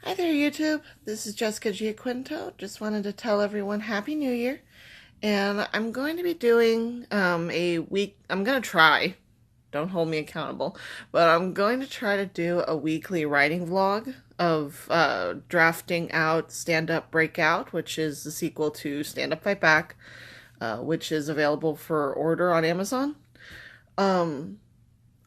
Hi there, YouTube. This is Jessica Giaquinto. Just wanted to tell everyone Happy New Year. And I'm going to be doing a week. I'm going to try. Don't hold me accountable. But I'm going to try to do a weekly writing vlog of drafting out Stand Up Breakout, which is the sequel to Stand Up Fight Back, which is available for order on Amazon. Um,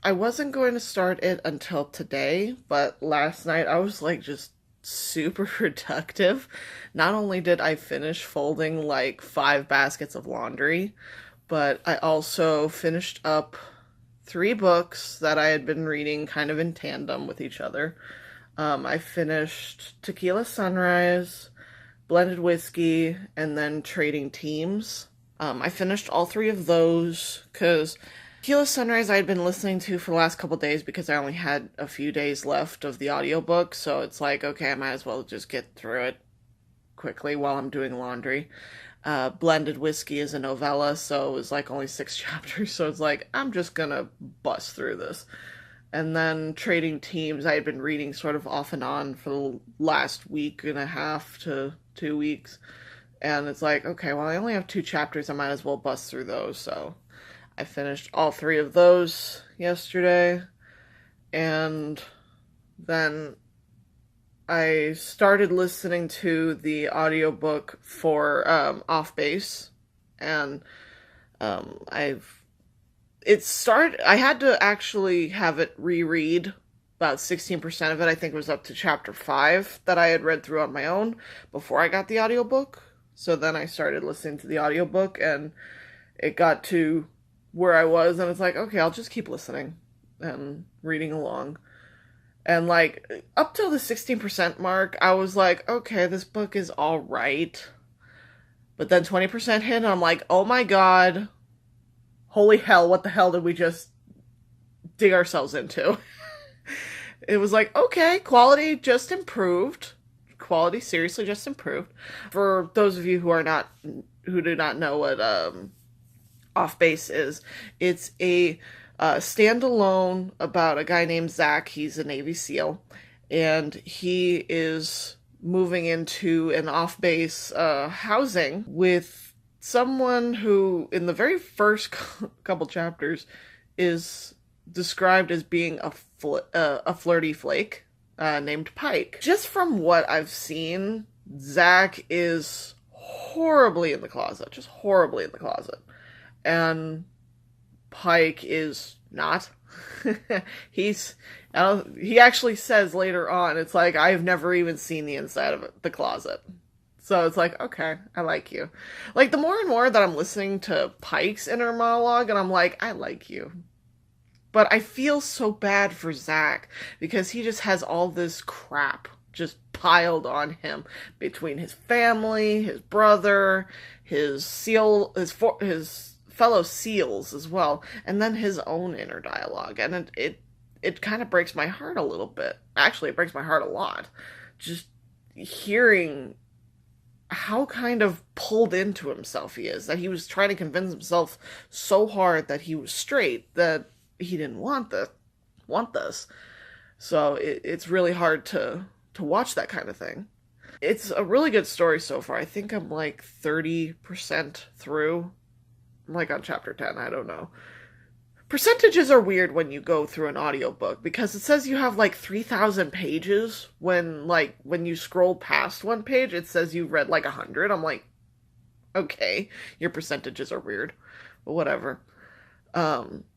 I wasn't going to start it until today, but last night I was like just super productive. Not only did I finish folding like 5 baskets of laundry, but I also finished up 3 books that I had been reading kind of in tandem with each other. I finished Tequila Sunrise, Blended Whiskey, and then Trading Teams. I finished all 3 of those because Tequila Sunrise I had been listening to for the last couple days because I only had a few days left of the audiobook, so it's like, okay, I might as well just get through it quickly while I'm doing laundry. Blended Whiskey is a novella, so it was like only 6 chapters, so it's like, I'm just gonna bust through this. And then Trading Teams, I had been reading sort of off and on for the last week and a half to 2 weeks. And it's like, okay, well, I only have 2 chapters, I might as well bust through those, so I finished all 3 of those yesterday, and then I started listening to the audiobook for Off Base, and I had to actually have it reread about 16% of it. I think it was up to chapter 5 that I had read through on my own before I got the audiobook. So then I started listening to the audiobook, and it got to where I was, and it's like, okay, I'll just keep listening and reading along. And like up till the 16% mark, I was like, okay, this book is all right. But then 20% hit, and I'm like, oh my god, holy hell, what the hell did we just dig ourselves into? It was like, okay, quality just improved. Quality seriously just improved. For those of you who do not know what Off Base is, it's a standalone about a guy named Zach. He's a Navy SEAL, and he is moving into an off base housing with someone who, in the very first couple chapters, is described as being a flirty flake named Pike. Just from what I've seen, Zach is horribly in the closet, just horribly in the closet. And Pike is not. He's he actually says later on, it's like, I've never even seen the inside of the closet. So it's like, okay, I like you. Like, the more and more that I'm listening to Pike's inner monologue, and I'm like, I like you. But I feel so bad for Zach because he just has all this crap just piled on him between his family, his brother, his fellow SEALs as well, and then his own inner dialogue. And it kind of breaks my heart a little bit. Actually, it breaks my heart a lot. Just hearing how kind of pulled into himself he is, that he was trying to convince himself so hard that he was straight, that he didn't want this. So it's really hard to watch that kind of thing. It's a really good story so far. I think I'm like 30% through. I'm like on chapter 10, I don't know. Percentages are weird when you go through an audiobook because it says you have like 3,000 pages when you scroll past one page it says you've read like 100. I'm like, okay, your percentages are weird, but whatever.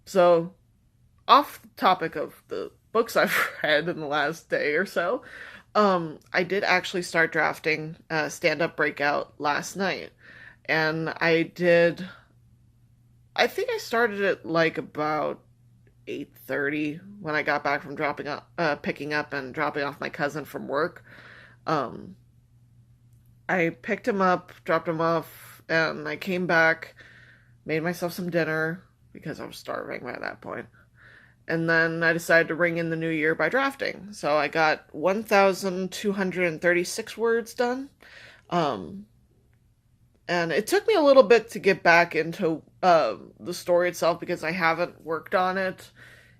So off the topic of the books I've read in the last day or so, I did actually start drafting Stand Up Breakout last night, and I think I started at like about 8:30 when I got back from picking up and dropping off my cousin from work. Um, I picked him up, dropped him off, and I came back, made myself some dinner because I was starving by that point. And then I decided to ring in the new year by drafting. So I got 1,236 words done. Um, and it took me a little bit to get back into the story itself because I haven't worked on it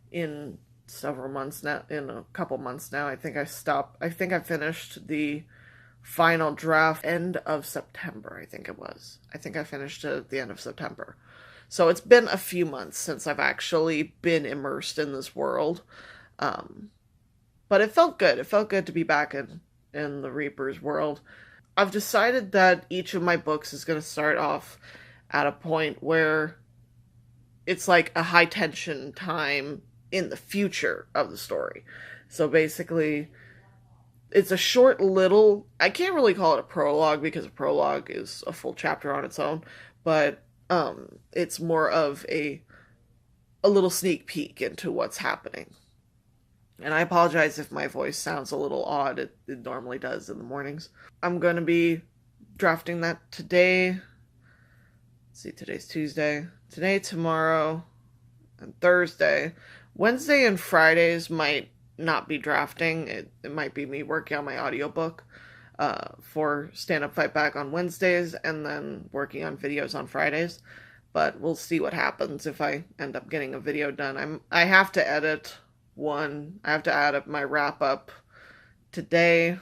in several months now, in a couple months now. I think I finished the final draft end of September, I think it was. I think I finished it at the end of September. So it's been a few months since I've actually been immersed in this world. Um, but it felt good. It felt good to be back in the Reaper's world. I've decided that each of my books is going to start off at a point where it's like a high tension time in the future of the story. So basically, it's a short little, I can't really call it a prologue because a prologue is a full chapter on its own, but it's more of a little sneak peek into what's happening. And I apologize if my voice sounds a little odd. It normally does in the mornings. I'm going to be drafting that today. Let's see, today's Tuesday. Today, tomorrow, and Thursday. Wednesday and Fridays might not be drafting. It might be me working on my audiobook for Stand Up Fight Back on Wednesdays and then working on videos on Fridays. But we'll see what happens if I end up getting a video done. I have to edit one. I have to add up my wrap up today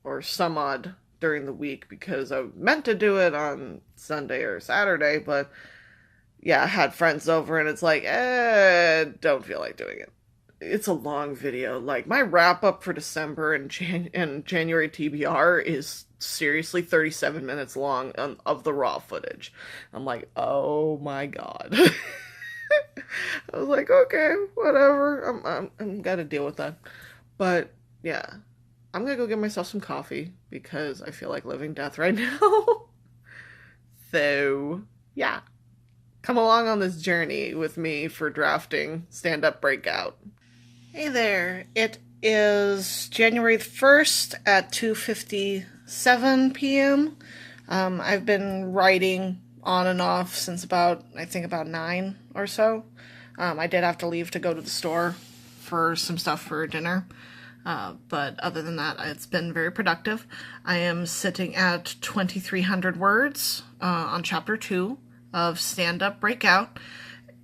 or some odd during the week because I meant to do it on Sunday or Saturday, but yeah, I had friends over and it's like, don't feel like doing it. It's a long video. Like, my wrap up for December and January TBR is seriously 37 minutes long of the raw footage. I'm like, oh my god. I was like, okay, whatever. I'm gotta deal with that. But yeah, I'm gonna go get myself some coffee because I feel like living death right now. So yeah, come along on this journey with me for drafting Stand Up Breakout. Hey there, it is January 1st at 2:57 p.m. I've been writing on and off since about 9 or so. I did have to leave to go to the store for some stuff for dinner. But other than that, it's been very productive. I am sitting at 2,300 words on chapter 2 of Stand Up Breakout.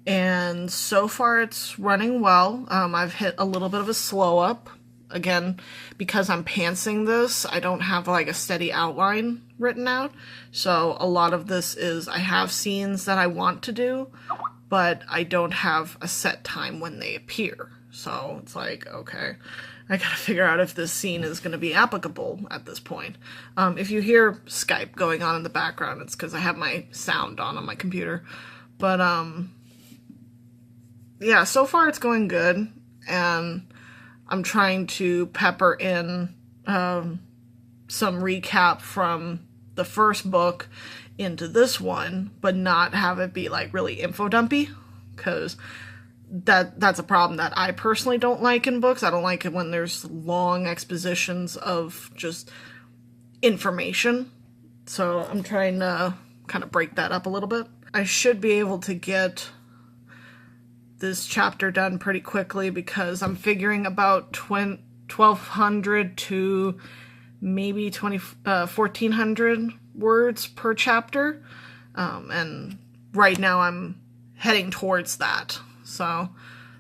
And so far it's running well. I've hit a little bit of a slow up. Again, because I'm pantsing this, I don't have like a steady outline written out. So a lot of this is I have scenes that I want to do, but I don't have a set time when they appear. So it's like, okay, I gotta figure out if this scene is going to be applicable at this point. If you hear Skype going on in the background, it's because I have my sound on my computer. But yeah, so far it's going good, and I'm trying to pepper in some recap from the first book into this one, but not have it be like really info dumpy, because that's a problem that I personally don't like in books. I don't like it when there's long expositions of just information. So I'm trying to kind of break that up a little bit. I should be able to get this chapter done pretty quickly because I'm figuring about 1,200 to maybe 1,400 words per chapter. And right now I'm heading towards that. So,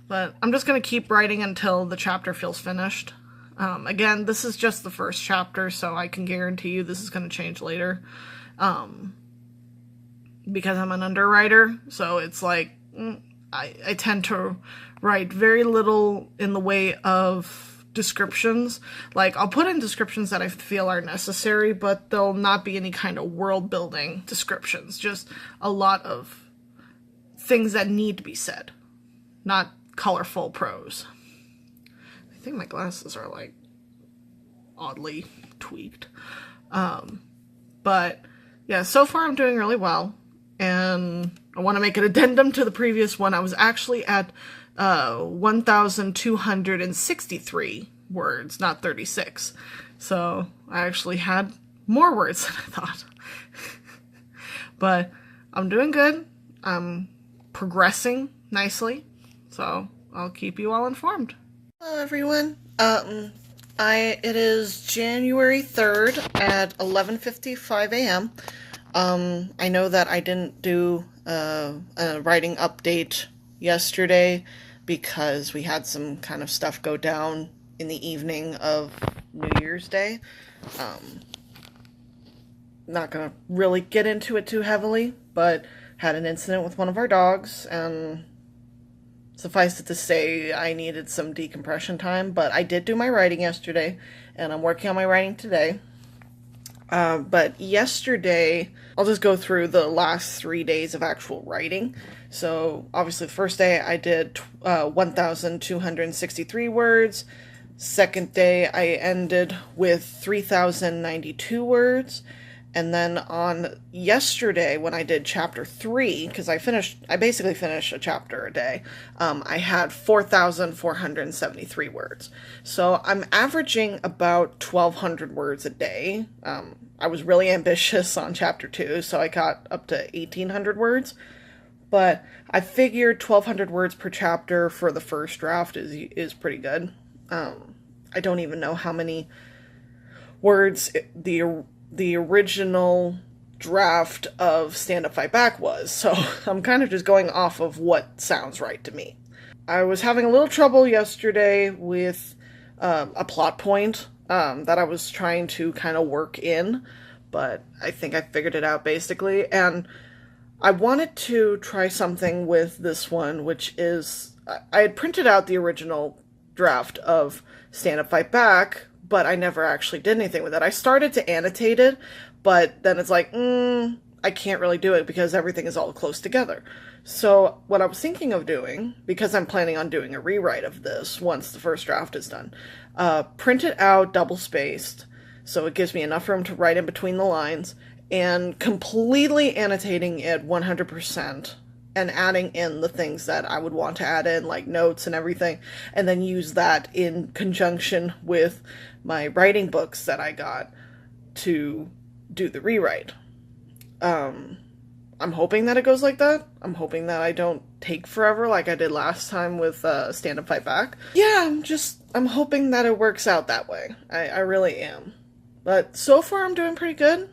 but I'm just going to keep writing until the chapter feels finished. Again, this is just the first chapter, so I can guarantee you this is going to change later. Because I'm an underwriter, so it's like, I tend to write very little in the way of descriptions. Like, I'll put in descriptions that I feel are necessary, but there'll not be any kind of world-building descriptions. Just a lot of things that need to be said. Not colorful prose. I think my glasses are, like, oddly tweaked. But, yeah, so far I'm doing really well. And I want to make an addendum to the previous one. I was actually at 1,263 words, not 36. So I actually had more words than I thought. But I'm doing good. I'm progressing nicely. So I'll keep you all informed. Hello, everyone. It is January 3rd at 11:55 a.m. I know that I didn't do a writing update yesterday because we had some kind of stuff go down in the evening of New Year's Day. Not gonna really get into it too heavily, but had an incident with one of our dogs, and suffice it to say, I needed some decompression time, but I did do my writing yesterday, and I'm working on my writing today. But yesterday, I'll just go through the last 3 days of actual writing. So, obviously, the first day I did 1,263 words. Second day, I ended with 3,092 words. And then on yesterday, when I did chapter 3, because I basically finished a chapter a day, I had 4,473 words. So I'm averaging about 1,200 words a day. I was really ambitious on chapter 2, so I got up to 1,800 words. But I figured 1,200 words per chapter for the first draft is pretty good. I don't even know how many words the original draft of Stand Up Fight Back was, so I'm kind of just going off of what sounds right to me. I was having a little trouble yesterday with a plot point that I was trying to kind of work in, but I think I figured it out basically, and I wanted to try something with this one, which is, I had printed out the original draft of Stand Up Fight Back, but I never actually did anything with it. I started to annotate it, but then it's like, I can't really do it because everything is all close together. So what I was thinking of doing, because I'm planning on doing a rewrite of this once the first draft is done, print it out double-spaced, so it gives me enough room to write in between the lines, and completely annotating it 100%. And adding in the things that I would want to add in, like notes and everything, and then use that in conjunction with my writing books that I got to do the rewrite. I'm hoping that it goes like that. I'm hoping that I don't take forever like I did last time with Stand Up Fight Back. Yeah, I'm hoping that it works out that way. I really am. But so far I'm doing pretty good.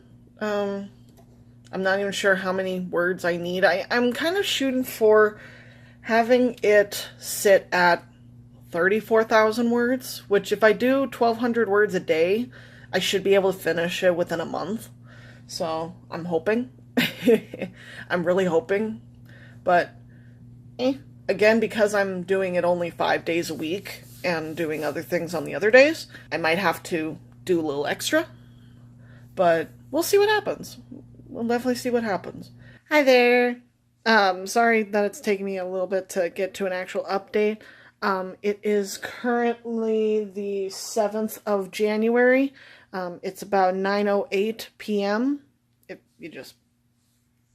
I'm not even sure how many words I need. I'm kind of shooting for having it sit at 34,000 words, which if I do 1,200 words a day, I should be able to finish it within a month. So, I'm hoping. I'm really hoping. But, again, because I'm doing it only 5 days a week and doing other things on the other days, I might have to do a little extra. But we'll see what happens. We'll definitely see what happens. Hi there. Sorry that it's taking me a little bit to get to an actual update. It is currently the 7th of January. It's about 9:08 p.m. If you just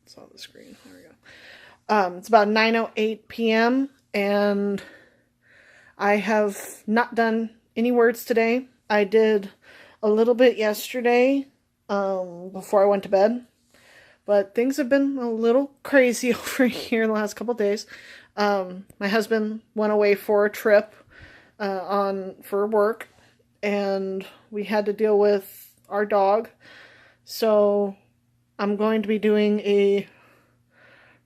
saw the screen. There we go. It's about 9:08 p.m. and I have not done any words today. I did a little bit yesterday before I went to bed. But things have been a little crazy over here the last couple days. My husband went away for a trip for work, and we had to deal with our dog. So I'm going to be doing a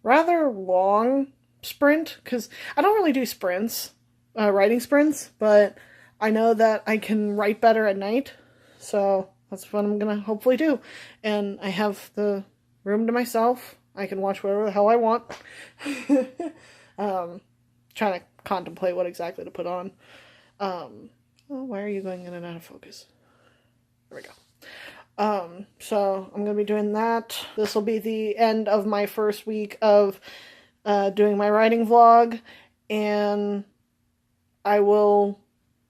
rather long sprint, because I don't really do sprints, writing sprints, but I know that I can write better at night. So that's what I'm going to hopefully do. And I have the room to myself. I can watch whatever the hell I want. Trying to contemplate what exactly to put on. Why are you going in and out of focus? There we go. So I'm going to be doing that. This will be the end of my first week of doing my writing vlog, and I will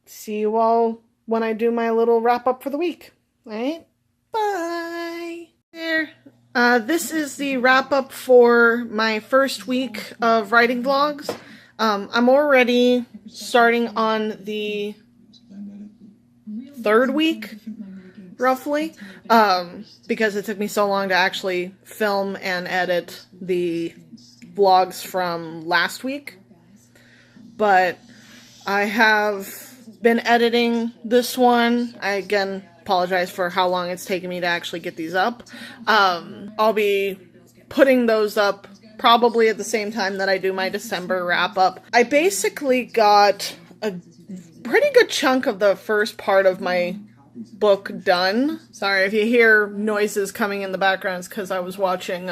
see you all when I do my little wrap up for the week. All right? Bye! There. This is the wrap-up for my first week of writing vlogs. I'm already starting on the 3rd week, roughly, because it took me so long to actually film and edit the vlogs from last week. But I have been editing this one. I, again, apologize for how long it's taken me to actually get these up. I'll be putting those up probably at the same time that I do my December wrap-up. I basically got a pretty good chunk of the first part of my book done. Sorry if you hear noises coming in the background, it's because I was watching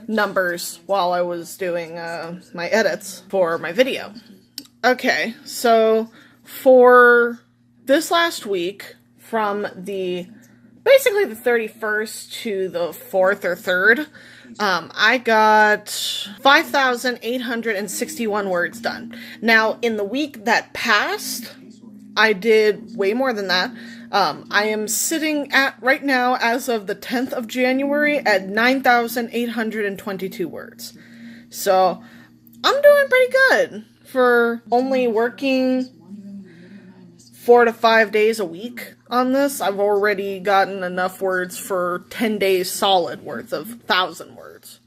numbers while I was doing my edits for my video. Okay, so for this last week, from basically the 31st to the 4th or 3rd, I got 5,861 words done. Now, in the week that passed, I did way more than that. I am sitting at, right now, as of the 10th of January, at 9,822 words. So, I'm doing pretty good for only working 4 to 5 days a week on this. I've already gotten enough words for 10 days solid worth of 1,000 words,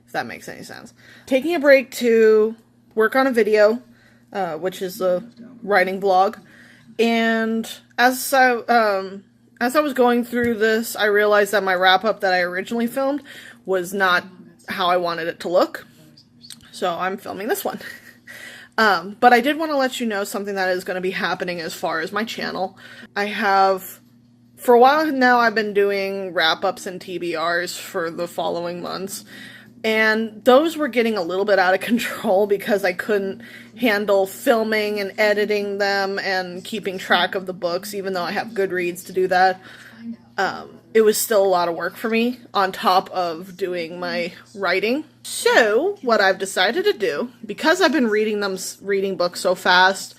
if that makes any sense. Taking a break to work on a video, which is a writing blog, and as I was going through this, I realized that my wrap-up that I originally filmed was not how I wanted it to look, so I'm filming this one. But I did want to let you know something that is going to be happening as far as my channel. For a while now, I've been doing wrap-ups and TBRs for the following months, and those were getting a little bit out of control because I couldn't handle filming and editing them and keeping track of the books, even though I have Goodreads to do that. It was still a lot of work for me, on top of doing my writing. So, what I've decided to do, because I've been reading books so fast,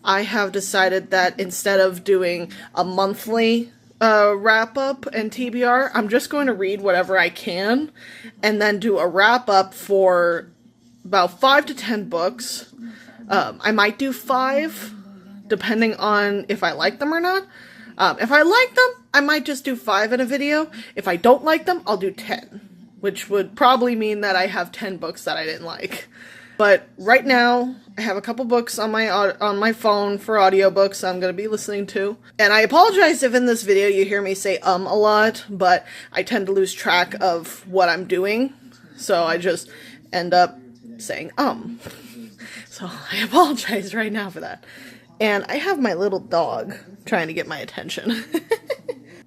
I have decided that instead of doing a monthly wrap-up and TBR, I'm just going to read whatever I can, and then do a wrap-up for about 5 to 10 books. I might do 5, depending on if I like them or not. If I like them, I might just do 5 in a video. If I don't like them, I'll do 10, which would probably mean that I have 10 books that I didn't like. But right now, I have a couple books on my phone for audiobooks I'm going to be listening to. And I apologize if in this video you hear me say a lot, but I tend to lose track of what I'm doing, so I just end up saying So I apologize right now for that. And I have my little dog trying to get my attention.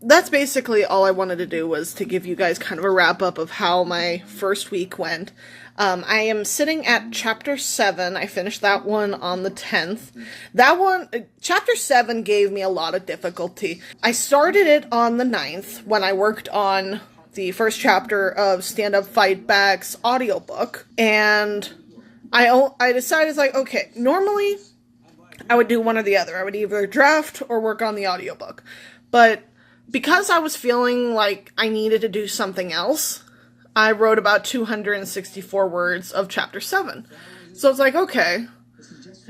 That's basically all I wanted to do, was to give you guys kind of a wrap-up of how my first week went. I am sitting at Chapter 7. I finished that one on the 10th. That one, Chapter 7 gave me a lot of difficulty. I started it on the 9th when I worked on the first chapter of Stand Up Fight Back's audiobook. And I decided, like, okay, normally I would do one or the other. I would either draft or work on the audiobook. But because I was feeling like I needed to do something else, I wrote about 264 words of Chapter 7. So it's like, okay,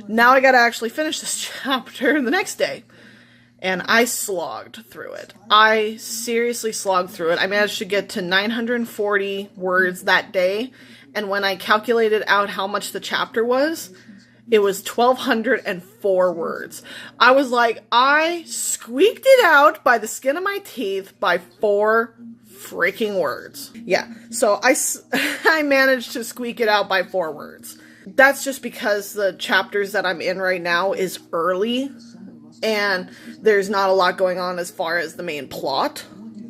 now I gotta actually finish this chapter the next day. And I slogged through it. I seriously slogged through it. I managed to get to 940 words that day, and when I calculated out how much the chapter was, it was 1,204 words. I was like, I squeaked it out by the skin of my teeth by 4 freaking words. Yeah, so I managed to squeak it out by 4 words. That's just because the chapters that I'm in right now is early, and there's not a lot going on as far as the main plot.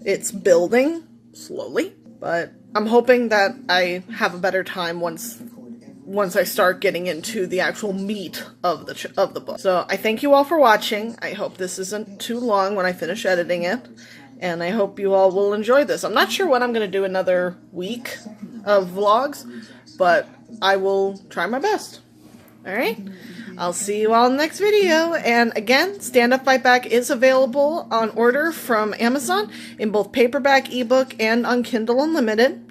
It's building slowly, but I'm hoping that I have a better time once I start getting into the actual meat of the book. So I thank you all for watching. I hope this isn't too long when I finish editing it, and I hope you all will enjoy this. I'm not sure when I'm going to do another week of vlogs, but I will try my best. Alright? I'll see you all in the next video. And again, Stand Up Fight Back is available on order from Amazon in both paperback, ebook, and on Kindle Unlimited.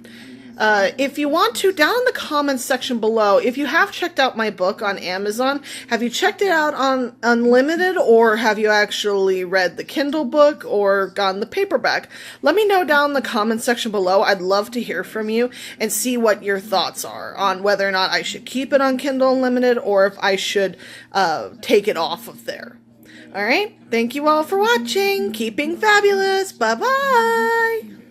If you want to, down in the comments section below, if you have checked out my book on Amazon, have you checked it out on Unlimited, or have you actually read the Kindle book or gotten the paperback? Let me know down in the comments section below. I'd love to hear from you and see what your thoughts are on whether or not I should keep it on Kindle Unlimited or if I should take it off of there. Alright, thank you all for watching. Keeping fabulous. Bye-bye.